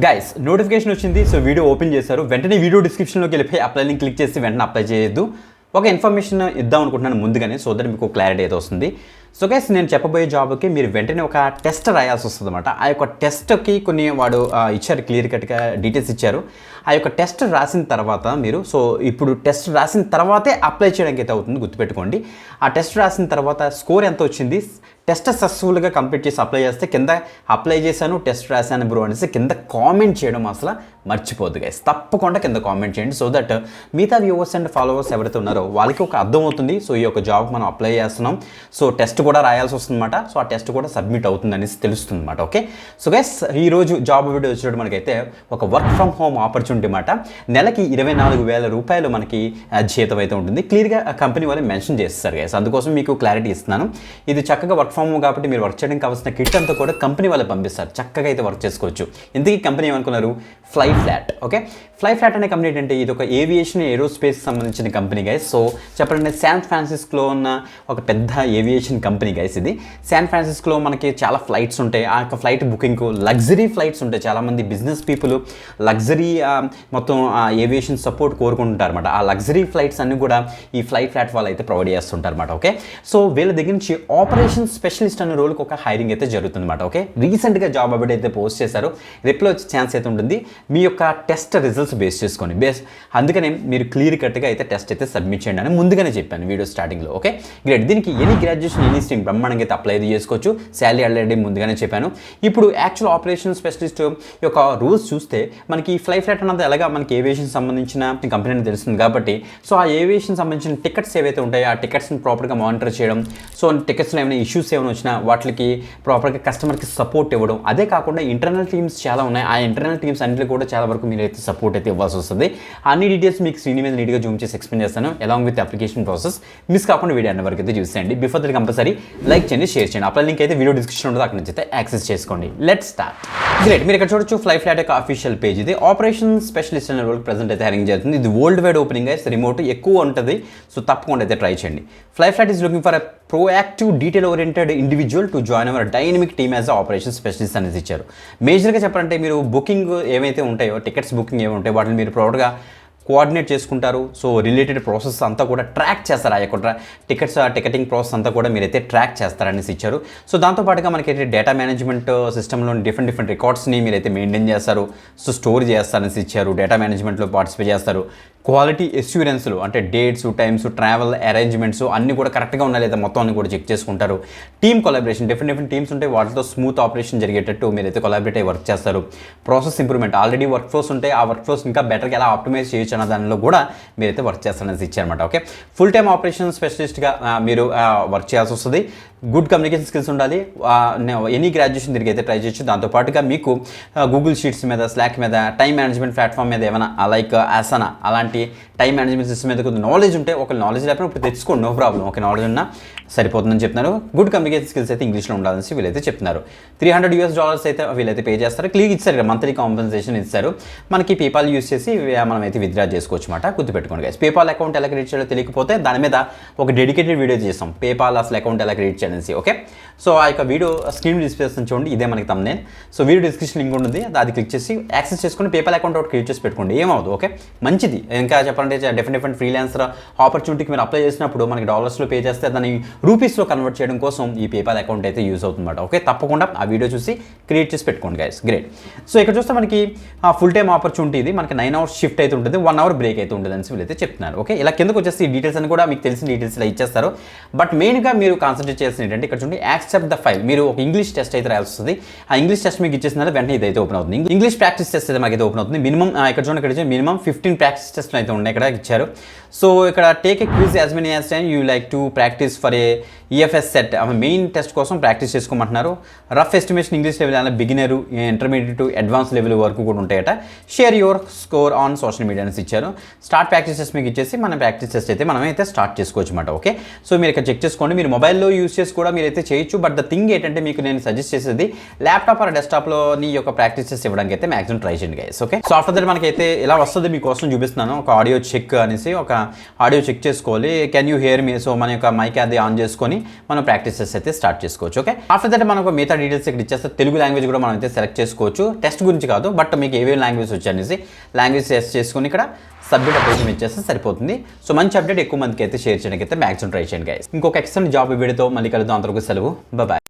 Guys notification వచ్చింది. So video open చేశారు, వెంటనే వీడియో డిస్క్రిప్షన్లోకి వెళ్ళిపోయి అప్లై లింక్ క్లిక్ చేసి వెంటనే అప్లై చేయొద్దు. ఒక ఇన్ఫర్మేషన్ ఇద్దాం అనుకుంటున్నాను ముందుగానే, సో దట్ మీకు క్లారిటీ అయితే వస్తుంది. సో గైస్ నేను చెప్పబోయే జాబ్కి మీరు వెంటనే ఒక టెస్ట్ రాయాల్సి వస్తుంది అనమాట. ఆ యొక్క టెస్ట్కి కొన్ని వాడు ఇచ్చారు, క్లియర్ కట్గా డీటెయిల్స్ ఇచ్చారు. ఆ యొక్క టెస్ట్ రాసిన తర్వాత మీరు ఇప్పుడు టెస్ట్ రాసిన తర్వాతే అప్లై చేయడానికి అయితే అవుతుంది, గుర్తుపెట్టుకోండి. ఆ టెస్ట్ రాసిన తర్వాత స్కోర్ ఎంత వచ్చింది, టెస్ట్ సక్సెస్ఫుల్గా కంప్లీట్ చేసి అప్లై చేస్తే కింద అప్లై చేశాను, టెస్ట్ రాశాను బ్రో అనేసి కింద కామెంట్ చేయడం అసలు మర్చిపోద్దు గైస్. తప్పకుండా కింద కామెంట్ చేయండి, సో దట్ మిగతా వ్యూవర్స్ అండ్ ఫాలోవర్స్ ఎవరైతే ఉన్నారో వాళ్ళకి ఒక అర్థం అవుతుంది. సో ఈ యొక్క జాబ్ మనం అప్లై చేస్తున్నాం, సో టెస్ట్ కూడా రాయాల్సి వస్తుందన్నమాట. సో ఆ టెస్ట్ కూడా సబ్మిట్ అవుతుంది అనేసి తెలుస్తుంది అనమాట. ఓకే, సో గైస్ ఈరోజు జాబ్ వీడియో వచ్చినప్పుడు మనకైతే ఒక వర్క్ ఫ్రమ్ హోమ్ ఆపర్చునిటీ అన్నమాట. నెలకి 24,000 రూపాయలు మనకి జీతం అయితే ఉంటుంది. క్లియర్గా కంపెనీ వాళ్ళు మెన్షన్ చేస్తారు గైస్, అందుకోసం మీకు క్లారిటీ ఇస్తున్నాను. ఇది చక్కగా వర్క్ ఫ్రమ్ హోమ్ కాబట్టి మీరు వర్క్ చేయడానికి కావాల్సిన కిట్ అంతా కూడా కంపెనీ వాళ్ళు పంపిస్తారు, చక్కగా అయితే వర్క్ చేసుకోవచ్చు. ఇంతకీ కంపెనీ ఏమనుకున్నారు, fly flat. Okay, fly flat అనే కంపెనీ ఏంటంటే ఇది ఒక ఏవియేషన్ ఏరోస్పేస్ సంబంధించిన కంపెనీ గైస్. సో చెప్పాలంటే శాన్ ఫ్రాన్సిస్కోలో ఉన్న ఒక పెద్ద ఏవియేషన్ కంపెనీ గైస్ ఇది. శాన్ ఫ్రాన్సిస్కోలో మనకి చాలా ఫ్లైట్స్ ఉంటాయి. ఆ యొక్క ఫ్లైట్ బుకింగ్కు లగ్జరీ ఫ్లైట్స్ ఉంటాయి. చాలామంది బిజినెస్ పీపుల్ లగ్జరీ మొత్తం ఏవియేషన్ సపోర్ట్ కోరుకుంటుంటారు అనమాట. ఆ లగ్జరీ ఫ్లైట్స్ అన్ని కూడా ఈ ఫ్లై ఫ్లాట్ వాళ్ళు అయితే ప్రొవైడ్ చేస్తుంటారు అనమాట. ఓకే, సో వీళ్ళ దగ్గర నుంచి ఆపరేషన్ స్పెషలిస్ట్ అనే రోల్కి ఒక హైరింగ్ అయితే జరుగుతుంది అనమాట. ఓకే, రీసెంట్గా జాబ్ అప్డేట్ అయితే పోస్ట్ చేశారు, రిప్లై వచ్చే ఛాన్స్ అయితే ఉంటుంది మీ యొక్క టెస్ట్ రిజల్ట్స్ బేస్ చేసుకొని. అందుకనే మీరు క్లియర్ కట్గా అయితే టెస్ట్ అయితే సబ్మిట్ చేయండి అని ముందుగానే చెప్పాను వీడియో స్టార్టింగ్లో. ఓకే గ్రేట్, దీనికి ఎనీ గ్రాడ్యుయేషన్ ఎనీ స్ట్రీమ్ బ్రహ్మాండంగా అయితే అప్లై చేసుకోవచ్చు. శాలరీ ఆల్రెడీ ముందుగానే చెప్పాను. ఇప్పుడు యాక్చువల్ ఆపరేషన్ స్పెషలిస్ట్ యొక్క రూల్స్ చూస్తే మనకి ఫ్లై ఫ్లాట్ అన్నది ఎలాగా మనకి ఏవియేషన్ సంబంధించిన కంపెనీ అని తెలుస్తుంది కాబట్టి, సో ఆ ఏవియేషన్ సంబంధించిన టికెట్స్ ఏవైతే ఉంటాయో ఆ టికెట్స్ని ప్రాపర్గా మానిటర్ చేయడం, సో టికెట్స్లో ఏమైనా ఇష్యూస్ ఏమైనా వచ్చినా వాటికి ప్రాపర్గా కస్టమర్కి సపోర్ట్ ఇవ్వడం. అదే కాకుండా ఇంటర్నల్ టీమ్స్ చాలా ఉన్నాయి, ఆ ఇంటర్నల్ టీమ్స్ అన్నింటిలో కూడా చాలా వరకు మీరు అయితే సపోర్ట్ అయితే ఇవ్వాల్సి వస్తుంది. అన్ని డీటెయిల్స్ మీకు స్క్రీన్ మీద నీట్గా జూమ్ చేసి ఎక్స్ప్లెయిన్ చేస్తాను, along with application process. Miss కాకుండా వీడియో అన్న వరకు అయితే చూసేయండి. బిఫోర్ దట్ కంపల్సరీ లైక్ చేయండి, షేర్ చేయండి. అప్లై లింక్ అయితే వీడియో డిస్క్రిప్షన్ ఉంటుంది, అక్కడ నుంచి అయితే యాక్సెస్ చేసుకోండి. Let's start. గ్రేట్, మీరు ఇక్కడ చూడొచ్చు ఫ్లై ఫ్లాట్ యొక్క అఫీషియల్ పేజ్ ఇది. ఆపరేషన్ స్పెషలిస్ట్ అనే రోల్ ప్రెజెంట్ అయితే హైరింగ్ జరుగుతుంది. ఇది వరల్డ్ వైడ్ ఓపెనింగ్ అయితే రిమోట్ ఎక్కువ ఉంటుంది, సో తప్పకుండా అయితే ట్రై చేయండి. Fly flat is looking for a proactive detail oriented individual to join our dynamic team as a operations specialist అనేది ఇచ్చారు. మేజర్గా చెప్పాలంటే మీరు బుకింగ్ ఏమైతే ఉంటాయో, టికెట్స్ బుకింగ్ ఏమి ఉంటాయో వాటిని మీరు ప్రాపర్గా కోఆర్డినేట్ చేసుకుంటారు. సో రిలేటెడ్ ప్రాసెస్ అంతా కూడా ట్రాక్ చేస్తారు. ఆ యొక్క టికెటింగ్ ప్రాసెస్ అంతా కూడా మీరైతే ట్రాక్ చేస్తారనేసి ఇచ్చారు. సో దాంతోపాటుగా మనకైతే డేటా మేనేజ్మెంట్ సిస్టంలో డిఫరెంట్ రికార్డ్స్ని మీరైతే మెయింటైన్ చేస్తారు, సో స్టోర్ చేస్తారనేసి ఇచ్చారు. డేటా మేనేజ్మెంట్లో పార్టిసిపేట్ చేస్తారు. క్వాలిటీ ఎష్యూరెన్స్లు అంటే డేట్స్, టైమ్స్, ట్రావెల్ అరేంజ్మెంట్స్ అన్నీ కూడా కరెక్ట్గా ఉన్నాయి లేదా మొత్తం అన్ని కూడా చెక్ చేసుకుంటారు. టీమ్ కొలాబరేషన్, డిఫరెంట్ టీమ్స్ ఉంటాయి, వాటితో స్మూత్ ఆపరేషన్ జరిగేటట్టు మీరైతే కొలాబరేట్ అయ్యి వర్క్ చేస్తారు. Process improvement, already work flows ఉంటాయి, ఆ వర్క్ ఫ్లోస్ ఇంకా బెటర్గా ఎలా ఆప్టిమైజ్ చేయొచ్చు అన్న దానిలో కూడా మీరైతే వర్క్ చేస్తారనేసి ఇచ్చారన్నమాట. ఓకే, ఫుల్ టైమ్ ఆపరేషన్ స్పెషలిస్ట్గా మీరు వర్క్ చేయాల్సి వస్తుంది. గుడ్ కమ్యూనికేషన్ స్కిల్స్ ఉండాలి. ఎనీ గ్రాడ్యుయేషన్ దీనికి అయితే ట్రై చేయొచ్చు. దాంతోపాటుగా మీకు గూగుల్ షీట్స్ మీద, స్లాక్ మీద, టైం మేనేజ్మెంట్ ప్లాట్ఫామ్ మీద ఏమైనా లైక్ ఆసనా అలాంటి టైం మేనేజ్మెంట్ సిస్టమ్ మీద కొద్దిగా నాలెడ్జ్ ఉంటే, ఒక నాలెడ్జ్ లేకపోతే ఇప్పుడు తెచ్చుకోండి, నో ప్రాబ్లం. ఒక నాలెడ్జ్ ఉన్నా సరిపోతుందని చెప్తున్నారు. గుడ్ కమ్యూనికేషన్ స్కిల్స్ అయితే ఇంగ్లీష్లో ఉండాలని వీళ్ళైతే చెప్తున్నారు. $300 అయితే వీళ్ళైతే పే చేస్తారు. క్లియర్ ఇచ్చారు, మంత్లీ కాంపెన్సేషన్ ఇస్తారు. మనకి పేపాల్ యూస్ చేసి మనం అయితే విత్డ్రా చేసుకోవచ్చు అన్నమాట. గుర్తుపెట్టుకోండి గైస్. పేపాల్ అకౌంట్ ఎలా క్రియేట్ చేయాలో తెలియకపోతే దాని మీద ఒక డెడికేటెడ్ వీడియో చేస్తాం, పేపాల్ అసలు అకౌంట్ ఎలా క్రియేట్ చేయాలని. ఓకే, సో ఆ యొక్క వీడియో స్క్రీన్ డిస్ప్లే చూడండి, ఇదే మనకి thumbnail. So video description link ఉంటుంది, అది క్లిక్ చేసి యాక్సెస్ చేసుకుని పేపాల్ అకౌంట్ ఒకటి క్రియేట్ చేసి పెట్టుకోండి, ఏమవుతుంది. ఓకే, మంచిది. ఇంకా చెప్పాలంటే డిఫరెంట్ ఫ్రీలాన్సర్ ఆపర్చునిటీకి మీరు అప్లై చేసినప్పుడు మనకి డాలర్స్లో పే చేస్తే దాన్ని రూపీస్లో కన్వర్ట్ చేయడం కోసం ఈ పేపాల్ అకౌంట్ అయితే యూస్ అవుతుందన్నమాట. ఓకే, తప్పకుండా ఆ వీడియో చూసి క్రియేట్ చేసి పెట్టుకోండి గైస్. గ్రేట్. సో ఇక్కడ చూస్తే మనకి ఫుల్ టైమ్ ఆపర్చునిటీ ఇది. మనకి 9 hours షిఫ్ట్ అయితే ఉంటుంది, 1 hour బ్రేక్ అయితే ఉంటుంది అని వీళ్ళైతే చెప్తున్నారు. ఓకే, ఇలా కిందకు వచ్చేసి ఈ డీటెయిల్స్ అని కూడా మీకు తెలిసిన డీటెయిల్స్ ఇలా ఇచ్చేస్తారు. బట్ మెయిన్గా మీరు కాన్సన్ట్రేట్ చేయాల్సింది ఏంటంటే ఇక్కడ చూడండి, యాక్సెప్ట్ ద ఫైల్. మీరు ఒక ఇంగ్లీష్ టెస్ట్ అయితే రాయాల్సి వస్తుంది. ఆ ఇంగ్లీష్ టెస్ట్ మీకు ఇచ్చేసిన వెంటనే ఇదైతే ఓపెన్ అవుతుంది. ఇంగ్లీష్ ప్రాక్టీస్ టెస్ట్ అయితే మాకైతే ఓపెన్ అవుతుంది. మినిమం ఇక్కడ చూడండి, ఇక్కడ మినిమం 15 ప్రాక్టీస్ టెస్ట్లు అయితే ఉన్నాయి, ఇక్కడ ఇచ్చారు. సో ఇక్కడ take a quiz as many as time you like to practice for a EFS set. Main test కోసం ప్రాక్టీస్ చేసుకోమంటున్నారు. రఫ్ ఎస్టిమేషన్ ఇంగ్లీష్ లెవెల్ అలా బిగినర్, ఇంటర్మీడియట్, అడ్వాన్స్ లెవెల్ వరకు కూడా ఉంటాయట. Share your score on social media అని ఇచ్చారు. Start practice test మీకు ఇచ్చేసి మన ప్రాక్టీస్ టెస్ట్ అయితే మనమైతే స్టార్ట్ చేసుకోవచ్చు అన్నమాట. ఓకే, సో మీరు ఇక్కడ చెక్ చేసుకోండి. మీరు మొబైల్లో యూస్ చేసి కూడా మీరైతే చేయొచ్చు. బట్ ద థింగ్ ఏంటంటే మీకు నేను సజెస్ట్ చేసేది ల్యాప్టాప్ ఆర్ డెస్క్టాప్లో నీ యొక్క ప్రాక్టీస్ టెస్ట్ ఇవ్వడానికి అయితే మాక్సిమం ట్రై చేయండి guys. Okay, so after that మనకైతే ఇలా వస్తుంది, మీకోసం చూపిస్తున్నాను. ఒక ఆడియో చెక్ అనేసి ఒక ఆడియో చెక్ చేసుకోవాలి. Can you here me? So మన యొక్క మైక్ అది ఆన్ చేసుకొని మనం ప్రాక్టీసెస్ అయితే స్టార్ట్ చేసుకోవచ్చు. ఓకే, ఆఫ్టర్ దట్ మనకు మిగతా డీటెయిల్స్ ఇక్కడ ఇచ్చేస్తే తెలుగు లాంగ్వేజ్ కూడా మనం అయితే సెలెక్ట్ చేసుకోవచ్చు. టెస్ట్ గురించి కాదు, బట్ మీకు ఏవేవి లాంగ్వేజ్ వచ్చనేసి లాంగ్వేజ్ టెస్ట్ చేసుకొని ఇక్కడ సబ్మిట్ అప్లికేషన్ ఇచ్చేస్తే సరిపోతుంది. సో మంచి అప్డేట్ ఎక్కువ మందికి అయితే షేర్ చేయడానికి అయితే మ్యాక్సిమం ట్రై చేయండి గైస్. ఇంకొక ఎక్సలెంట్ జాబ్ వీడియోతో మళ్ళీ కలుద్దాం. అంతవరకు సెలవు, బాయ్.